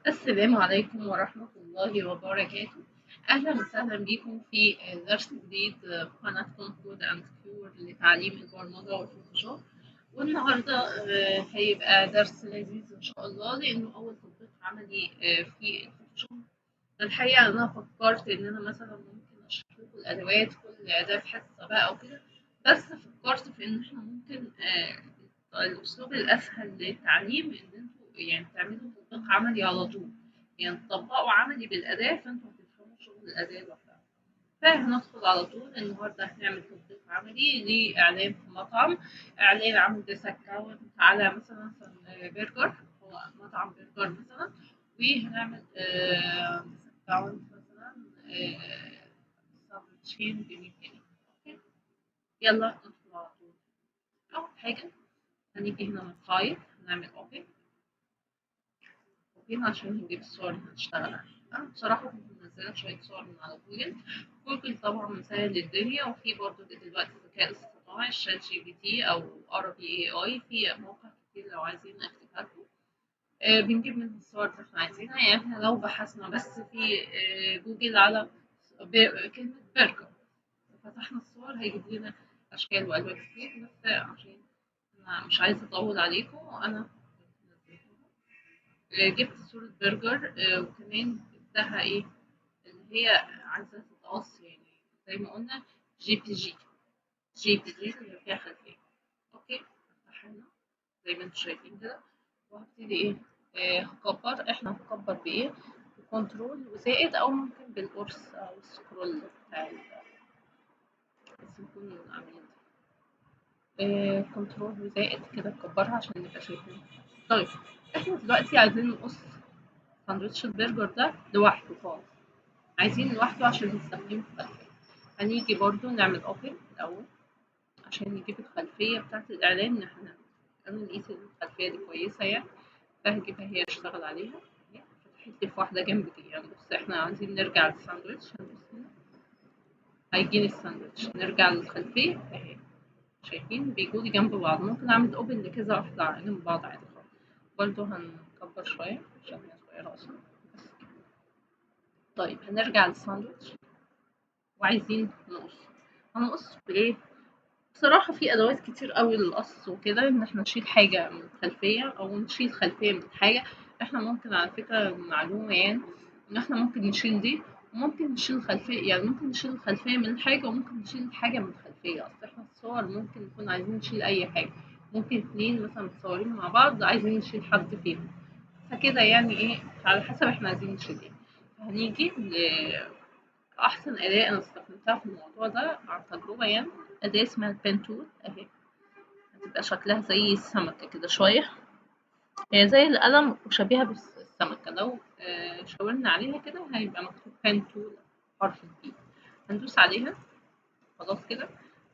السلام عليكم ورحمة الله وبركاته. أهلا وسهلا بكم في درس جديد في قناتكم كود أند كيور لتعليم البرمجة والفوتوشوب. والنهاردة هيبقى درس لذيذ إن شاء الله لأنه أول تطبيق عملي في الفوتوشوب. الحقيقة أنا فكرت إن أنا مثلا ممكن أشرح لكم الأدوات كل أداة في حصة بقى أو كده، بس فكرت في إن إحنا ممكن الأسلوب الأسهل للتعليم إن أنتوا يعني تعملوا تطبيق عملي على طول، يعني تطبقوا عملي بالأداة فأنتوا هتفهموا شغل الأداة لوحدها. فهندخل على طول النهارده هنعمل تطبيق عملي لإعلان في مطعم، إعلان عامل ديس أكاونت على مثلا برجر، هو مطعم برجر مثلا، وهنعمل ديس أكاونت مثلا ساندوتشين ب100 جنيه. أوكي، يلا ندخل على طول. أول حاجة هنيجي هنا من فايل، هنعمل اوبن عشان نجيب الصور اللي هنشتغل عليها. انا بصراحة كنت منزلة شوية صور من على جوجل. جوجل طبعا مسهل الدنيا، وفي برضه دلوقتي الذكاء الاصطناعي شات جي بي تي او عربي اي اي، في مواقع كتير لو عايزين اكتبها لكم. بنجيب منها الصور اللي احنا عايزينها. يعني احنا لو بحثنا بس في جوجل على كلمة برجر، فتحنا الصور هيجيب لنا اشكال والوان كتير، بس عشان انا مش عايزة اطول عليكم انا جبت صورة برجر، وكمان جبتها ايه اللي هي عايزة تتقص، يعني زي ما قلنا جي بي جي، جي بي جي اللي فيها خلفية. اوكي، هفتحها هنا زي ما انتم شايفين كده، وهبتدي ايه هكبر. احنا هنكبر بايه؟ بكنترول وزائد، او ممكن بالقرص او السكرول بتاع بس نكون عاملين كنترول وزائد كده نكبرها عشان نبقى شايفين. طيب، احنا دلوقتي عايزين نقص ساندوتش البرجر ده لوحده خالص، عايزين لوحده عشان نستخدمه في الخلفية. هنيجي برضو نعمل اوبن الأول عشان نجيب الخلفية بتاعة الإعلان اللي احنا هنعمله. أنا لقيت الخلفية دي كويسة يعني، فهجيبها هي أشتغل عليها. أهي فتحت لي في واحدة جنب دي. يعني بص، احنا عايزين نرجع للساندوتش، هندوس هنا هيجيلي الساندوتش، نرجع للخلفية اهي. شايفين بيجولي جنب بعض، ممكن أعمل اوبن لكذا واحدة جنب بعض عادي خالص. برضو هنكبر شوية عشان هي صغيرة أصلا. بس كده. طيب هنرجع للساندوتش وعايزين نقص. هنقص بإيه؟ بصراحة في أدوات كتير أوي للقص وكده، إن إحنا نشيل حاجة من الخلفية أو نشيل خلفية من حاجة. إحنا ممكن على فكرة معلومة يعني، إن إحنا ممكن نشيل دي وممكن نشيل خلفية، يعني ممكن نشيل الخلفية من حاجة وممكن نشيل حاجة من الخلفية. أصل إحنا الصور ممكن نكون عايزين نشيل أي حاجة، ممكن اتنين مثلا متصورين مع بعض عايزين نشيل حد فيهم، فكده يعني إيه، على حسب إحنا عايزين نشيل إيه. فهنيجي أحسن أداة أنا استخدمتها في الموضوع ده عن تجربة يعني، أداة اسمها البين تول أهي. هتبقى شكلها زي السمكة كده شوية، هي زي القلم وشبيهة بالسمكة. لو شاورنا عليها كده هيبقى مكتوب بين تول حرف البي، هندوس عليها. خلاص كده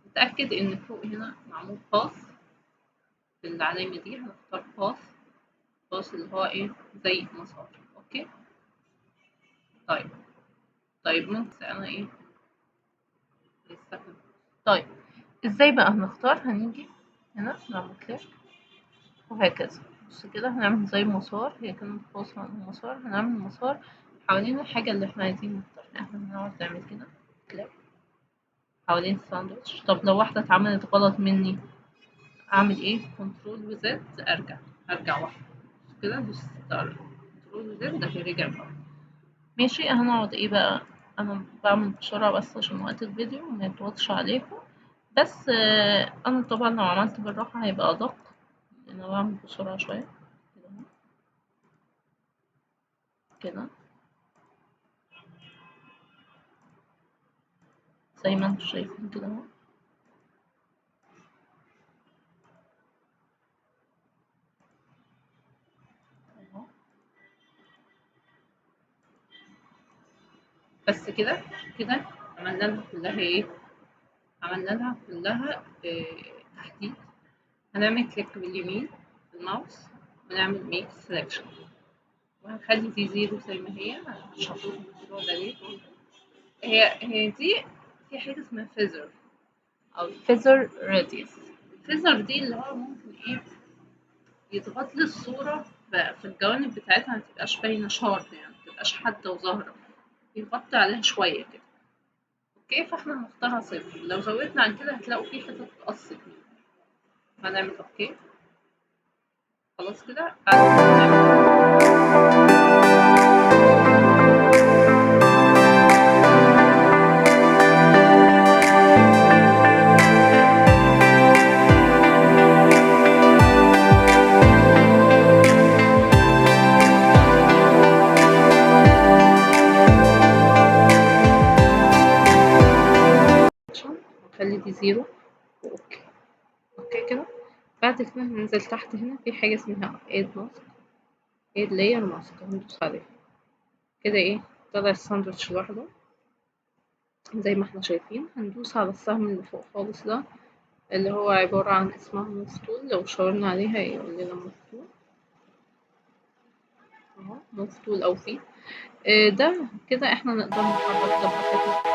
نتأكد إن فوق هنا معمول باص، في العلامة دي هنختار باص. باص اللي هو إيه زي مسار. أوكي. طيب، طيب ممكن أنا إيه نستخدم. طيب إزاي بقى هنختار؟ هنيجي هنا نعمل كليك وهكذا. بص كده هنعمل زي مسار، هي كانت فاصلة عن المسار، هنعمل مسار حوالين الحاجة اللي احنا عايزين نختارها. احنا هنقعد نعمل كده كليك حوالين الساندوتش. طب لو واحدة اتعملت غلط مني اعمل ايه؟ كنترول وزد ارجع واحدة. بص كده دوس كنترول وزد ده رجع بقى. ماشي، هنقعد ايه بقى؟ انا بعمل بسرعة بس عشان وقت الفيديو ما يطولش عليكم، بس انا طبعا لو عملت بالراحة هيبقى ادق، انا بعمل بسرعة شوية كده كده زي ما انتم شايفين كده اهو. اهو. بس كده كده عملنا لها كلها ايه؟ عملنا لها كلها تحديد. هنعمل كليك باليمين بالماوس ونعمل ميك سelection، وهنخلي دي زيرو زي ما هي. مش هطول الموضوع ده ليه؟ هي دي في حاجة اسمها فيزر أو فيزر راديوس. الفيزر دي اللي هو ممكن ايه يضغط لي الصورة في الجوانب بتاعتها متبقاش باينة شارب، يعني متبقاش حادة وظاهرة، يغطي عليها شوية كده. اوكي، فاحنا هنختارها صفر. لو زودنا عن كده هتلاقوا في حتت اتقصت منه. هنعمل اوكي. خلاص كده بعد كده هنعمل نخلي دي زيرو واوكي. اوكي كده. بعد كده هننزل تحت هنا في حاجة اسمها add mask add layer mask، هندوس عليها كده. ايه، طلع الساندوتش لوحده زي ما احنا شايفين. هندوس على السهم اللي فوق خالص ده اللي هو عبارة عن اسمها موف تول، لو شاورنا عليها يقول لنا موف تول اهو، موف تول او في ده كده احنا نقدر نحرك ده براحتنا.